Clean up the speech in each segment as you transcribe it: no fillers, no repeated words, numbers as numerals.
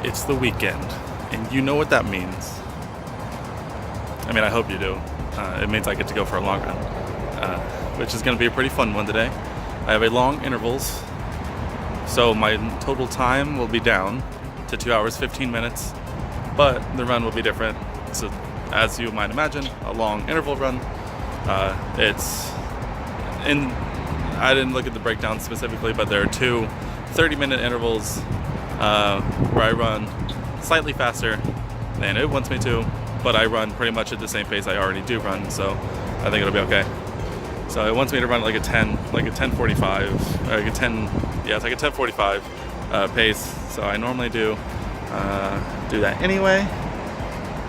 It's the weekend, and you know what that means. I mean, I hope you do. It means I get to go for a long run, which is going to be a pretty fun one today. I have a long intervals, so my total time will be down to 2 hours 15 minutes, but the run will be different. So, as you might imagine, a long interval run. I didn't look at the breakdown specifically, but there are two 30-minute intervals where I run slightly faster than it wants me to, but I run pretty much at the same pace I already do run, so I think it'll be okay. So it wants me to run like a 10:45, like a 10:45 pace. So I normally do that anyway.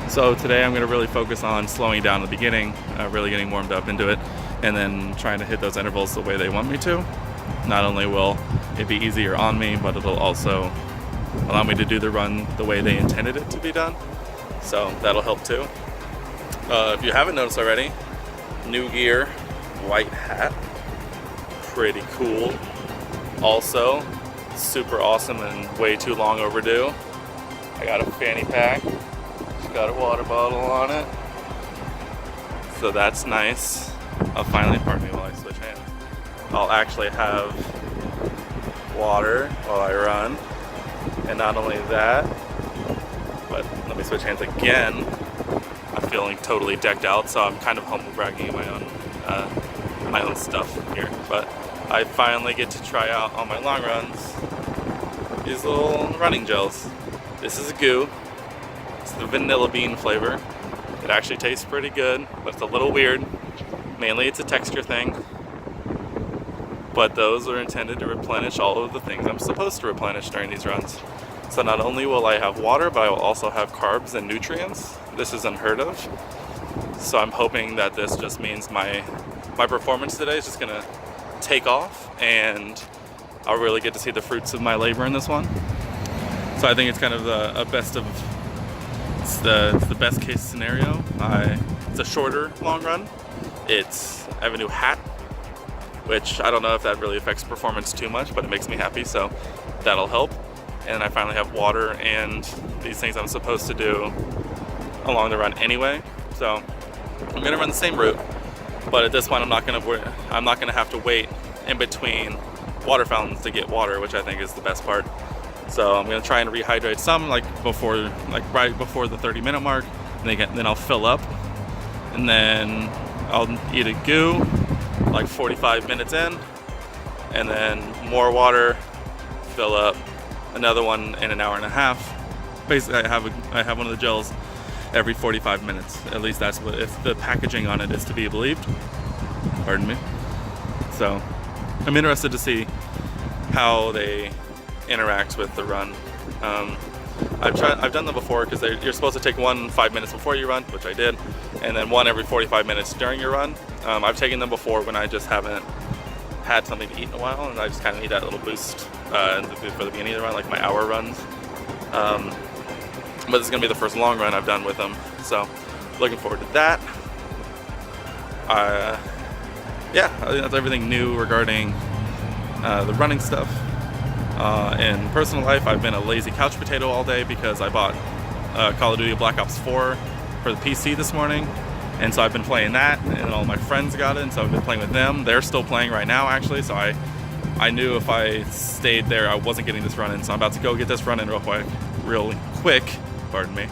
So today I'm going to really focus on slowing down at the beginning, really getting warmed up into it, and then trying to hit those intervals the way they want me to. Not only will it be easier on me, but it'll also allow me to do the run the way they intended it to be done. So that'll help too. If you haven't noticed already, new gear, white hat, pretty cool. Also, super awesome and way too long overdue. I got a fanny pack, got a water bottle on it. So that's nice. Pardon me while I switch hands. I'll actually have water while I run. And not only that, but let me switch hands again. I'm feeling totally decked out, so I'm kind of humble bragging my own stuff here. But I finally get to try out on my long runs these little running gels. This is a goo. It's the vanilla bean flavor. It actually tastes pretty good, but it's a little weird. Mainly it's a texture thing. But those are intended to replenish all of the things I'm supposed to replenish during these runs. So not only will I have water, but I will also have carbs and nutrients. This is unheard of. So I'm hoping that this just means my performance today is just gonna take off, and I'll really get to see the fruits of my labor in this one. So I think it's kind of the best case scenario. It's a shorter long run. I have a new hat, which I don't know if that really affects performance too much, but it makes me happy, so that'll help. And I finally have water and these things I'm supposed to do along the run anyway. So I'm gonna run the same route, but at this point I'm not gonna have to wait in between water fountains to get water, which I think is the best part. So I'm gonna try and rehydrate some right before the 30-minute mark, and then I'll fill up, and then I'll eat a goo like 45 minutes in, and then more water, fill up, another one in an hour and a half. Basically, I have one of the gels every 45 minutes. At least that's what, if the packaging on it is to be believed. Pardon me. So I'm interested to see how they interact with the run. I've done them before because you're supposed to take one 5 minutes before you run, which I did, and then one every 45 minutes during your run. I've taken them before when I just haven't had something to eat in a while, and I just kind of need that little boost for the beginning of the run, like my hour runs. But this is going to be the first long run I've done with them, so looking forward to that. Yeah, I think that's everything new regarding the running stuff. In personal life, I've been a lazy couch potato all day because I bought Call of Duty Black Ops 4 for the PC this morning, and so I've been playing that, and all my friends got it, and so I've been playing with them. They're still playing right now, actually, so I knew if I stayed there, I wasn't getting this run in, so I'm about to go get this run in real quick, pardon me,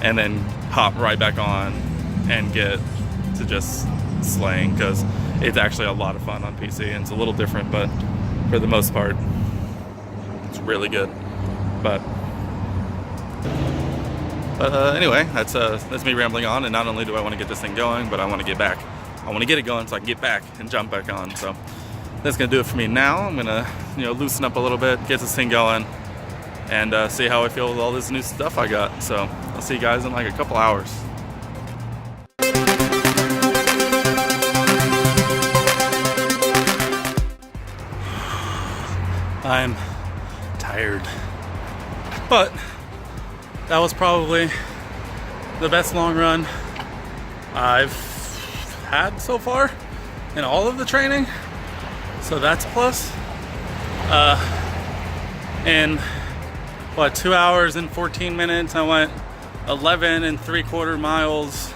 and then hop right back on and get to just slaying, because it's actually a lot of fun on PC, and it's a little different, but for the most part, it's really good. But anyway, that's me rambling on, and not only do I want to get this thing going, but I want to get back. I want to get it going so I can get back and jump back on. So that's gonna do it for me now. I'm gonna loosen up a little bit, get this thing going, and see how I feel with all this new stuff I got. So I'll see you guys in like a couple hours. I'm tired, but that was probably the best long run I've had so far in all of the training, so that's a plus. And what, 2 hours and 14 minutes. I went 11 3/4 miles.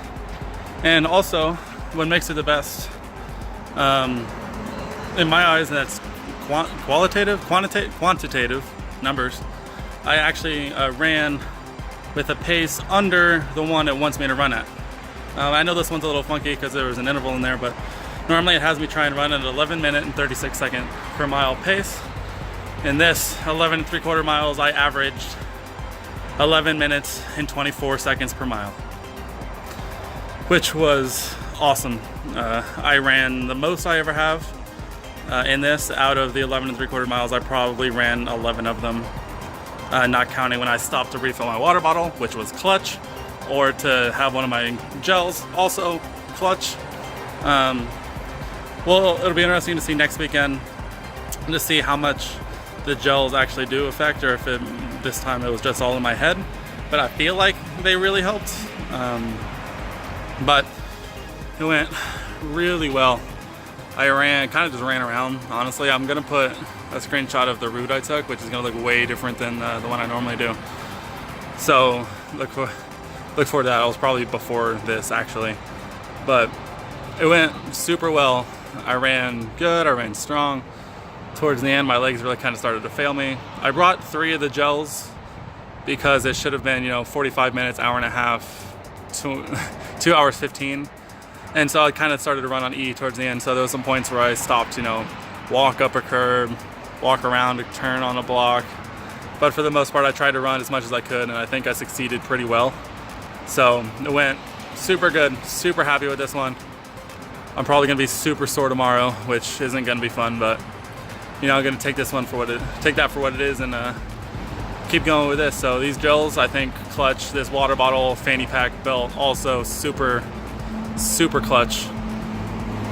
And also, what makes it the best, in my eyes, that's quantitative numbers. I actually ran with a pace under the one it wants me to run at. I know this one's a little funky because there was an interval in there, but normally it has me try and run at an 11-minute and 36-second per mile pace. In this 11 3/4 miles, I averaged 11 minutes and 24 seconds per mile, which was awesome. I ran the most I ever have in this. Out of the 11 3/4 miles, I probably ran 11 of them, not counting when I stopped to refill my water bottle, which was clutch, or to have one of my gels, also clutch. Well, it'll be interesting to see next weekend to see how much the gels actually do affect, or if this time it was just all in my head. But I feel like they really helped. But it went really well. I kind of just ran around, honestly. I'm gonna put a screenshot of the route I took, which is gonna look way different than the one I normally do. So look forward to that. I was probably before this actually, but it went super well. I ran good, I ran strong. Towards the end, my legs really kind of started to fail me. I brought 3 of the gels because it should have been, 45 minutes, hour and a half, 2 hours 15. And so I kind of started to run on E towards the end. So there was some points where I stopped, walk up a curb, walk around, turn on a block. But for the most part, I tried to run as much as I could, and I think I succeeded pretty well. So it went super good, super happy with this one. I'm probably gonna be super sore tomorrow, which isn't gonna be fun, but I'm gonna take this one for take that for what it is, and keep going with this. So these gels, I think, clutch. This water bottle, fanny pack, belt, also super clutch.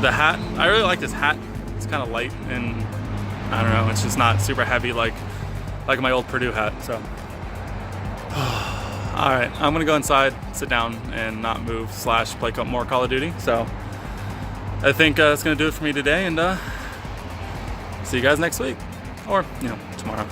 The hat, I really like this hat. It's kind of light, and I don't know, it's just not super heavy like my old Purdue hat. So all right, I'm gonna go inside, sit down, and not move / play more Call of Duty. So I think that's gonna do it for me today, and see you guys next week, or tomorrow.